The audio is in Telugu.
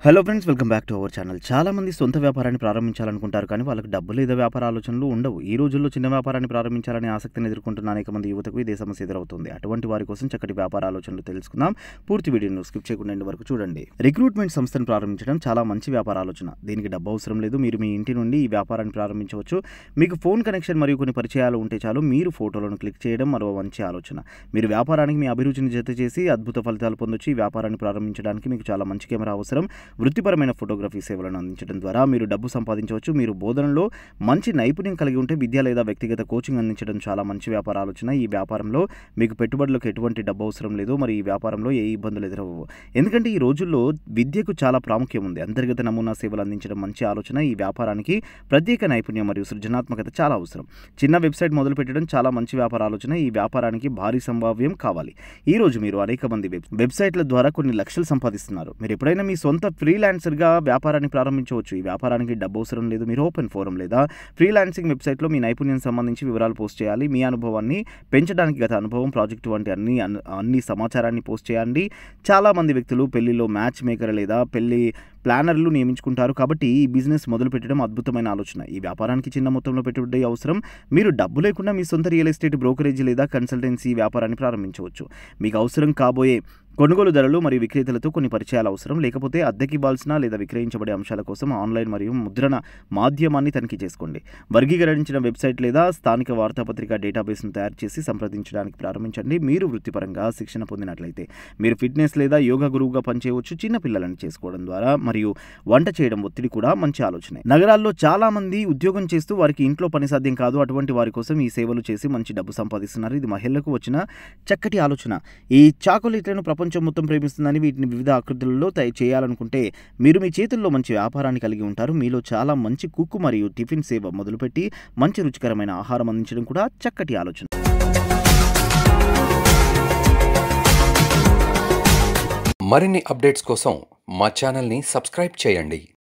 Hello friends, welcome back to our channel. చాలామంది సొంత వ్యాపారాన్ని ప్రారంభించాలనుకుంటారు, కానీ వాళ్ళకి డబ్బు లేదా వ్యాపార ఆలోచనలు ఉండవు. ఈ రోజుల్లో చిన్న వ్యాపారాన్ని ప్రారంభించాలనే ఆసక్తిని ఎదుర్కొంటున్న అనేక మంది యువతకు ఇదే సమస్య ఎదురవుతుంది. అటువంటి వారి కోసం చక్కటి వ్యాపార ఆలోచనలు తెలుసుకుందాం. పూర్తి వీడియోను స్కిప్ చేయకుండా ఎండ్ వరకు చూడండి. రిక్రూట్మెంట్ సంస్థను ప్రారంభించడం చాలా మంచి వ్యాపార ఆలోచన. దీనికి డబ్బు అవసరం లేదు. మీరు మీ ఇంటి నుండి ఈ వ్యాపారాన్ని ప్రారంభించవచ్చు. మీకు ఫోన్ కనెక్షన్ మరియు కొన్ని పరిచయాలు ఉంటే చాలు. మీరు ఫోటోలను క్లిక్ చేయడం మరో మంచి ఆలోచన. మీరు వ్యాపారానికి మీ అభిరుచిని జత చేసి అద్భుత ఫలితాలు పొందొచ్చు. ఈ వ్యాపారాన్ని ప్రారంభించడానికి మీకు చాలా మంచి కెమెరా అవసరం. వృత్తిపరమైన ఫోటోగ్రఫీ సేవలను అందించడం ద్వారా మీరు డబ్బు సంపాదించవచ్చు. మీరు బోధనలో మంచి నైపుణ్యం కలిగి ఉంటే విద్య లేదా వ్యక్తిగత కోచింగ్ అందించడం చాలా మంచి వ్యాపార ఆలోచన. ఈ వ్యాపారంలో మీకు పెట్టుబడులకు ఎటువంటి డబ్బు అవసరం లేదు. మరి ఈ వ్యాపారంలో ఏ ఇబ్బందులు ఎదురవ్వవు. ఎందుకంటే ఈ రోజుల్లో విద్యకు చాలా ప్రాముఖ్యం ఉంది. అంతర్గత నమూనా సేవలు అందించడం మంచి ఆలోచన. ఈ వ్యాపారానికి ప్రత్యేక నైపుణ్యం మరియు సృజనాత్మకత చాలా అవసరం. చిన్న వెబ్సైట్ మొదలు పెట్టడం చాలా మంచి వ్యాపార ఆలోచన. ఈ వ్యాపారానికి భారీ సంభావ్యం కావాలి. ఈ రోజు మీరు అనేక మంది వెబ్సైట్ల ద్వారా కొన్ని లక్షలు సంపాదిస్తున్నారు. మీరు ఎప్పుడైనా మీ సొంత ఫ్రీలాన్సర్గా వ్యాపారాన్ని ప్రారంభించవచ్చు. ఈ వ్యాపారానికి డబ్బు అవసరం లేదు. మీరు ఓపెన్ ఫోరం లేదా ఫ్రీలాన్సింగ్ వెబ్సైట్లో మీ నైపుణ్యం సంబంధించి వివరాలు పోస్ట్ చేయాలి. మీ అనుభవాన్ని పెంచడానికి గత అనుభవం, ప్రాజెక్టు వంటి అన్ని సమాచారాన్ని పోస్ట్ చేయండి. చాలామంది వ్యక్తులు పెళ్లిలో మ్యాచ్ మేకర్ లేదా పెళ్లి ప్లానర్లు నియమించుకుంటారు. కాబట్టి ఈ బిజినెస్ మొదలు పెట్టడం అద్భుతమైన ఆలోచన. ఈ వ్యాపారానికి చిన్న మొత్తంలో పెట్టుబడి అవసరం. మీరు డబ్బు లేకుండా మీ సొంత రియల్ ఎస్టేట్ బ్రోకరేజ్ లేదా కన్సల్టెన్సీ వ్యాపారాన్ని ప్రారంభించవచ్చు. మీకు అవసరం కాబోయే కొనుగోలుదారులు మరియు విక్రేతలతో కొన్ని పరిచయాలు అవసరం. లేకపోతే అద్దెకి ఇవ్వాల్సిన లేదా విక్రయించబడే అంశాల కోసం ఆన్లైన్ మరియు ముద్రణ మాధ్యమాన్ని తనిఖీ చేసుకోండి. వర్గీకరించిన వెబ్సైట్ లేదా స్థానిక వార్తాపత్రిక డేటాబేస్ను తయారు చేసి సంప్రదించడానికి ప్రారంభించండి. మీరు వృత్తిపరంగా శిక్షణ పొందినట్లయితే మీరు ఫిట్నెస్ లేదా యోగా గురువుగా పనిచేయవచ్చు. చిన్న పిల్లలను చేసుకోవడం ద్వారా మరియు వంట చేయడం ఒత్తిడి కూడా మంచి ఆలోచనే. నగరాల్లో చాలా మంది ఉద్యోగం చేస్తూ వారికి ఇంట్లో పని సాధ్యం కాదు. అటువంటి వారి కోసం ఈ సేవలు చేసి మంచి డబ్బు సంపాదిస్తున్నారు. ఇది మహిళలకు వచ్చిన చక్కటి ఆలోచన. ఈ చాకోలెట్లను ప్రపంచం మొత్తం ప్రేమిస్తుందని వీటిని వివిధ ఆకృతులలో చేయాలనుకుంటే మీరు మీ చేతుల్లో మంచి వ్యాపారాన్ని కలిగి ఉంటారు. మీలో చాలా మంచి కుక్ మరియు టిఫిన్ సేవ మొదలుపెట్టి మంచి రుచికరమైన ఆహారం అందించడం కూడా చక్కటి ఆలోచన. మరిన్ని అప్డేట్స్ కోసం మా ఛానల్ని సబ్స్క్రైబ్ చేయండి.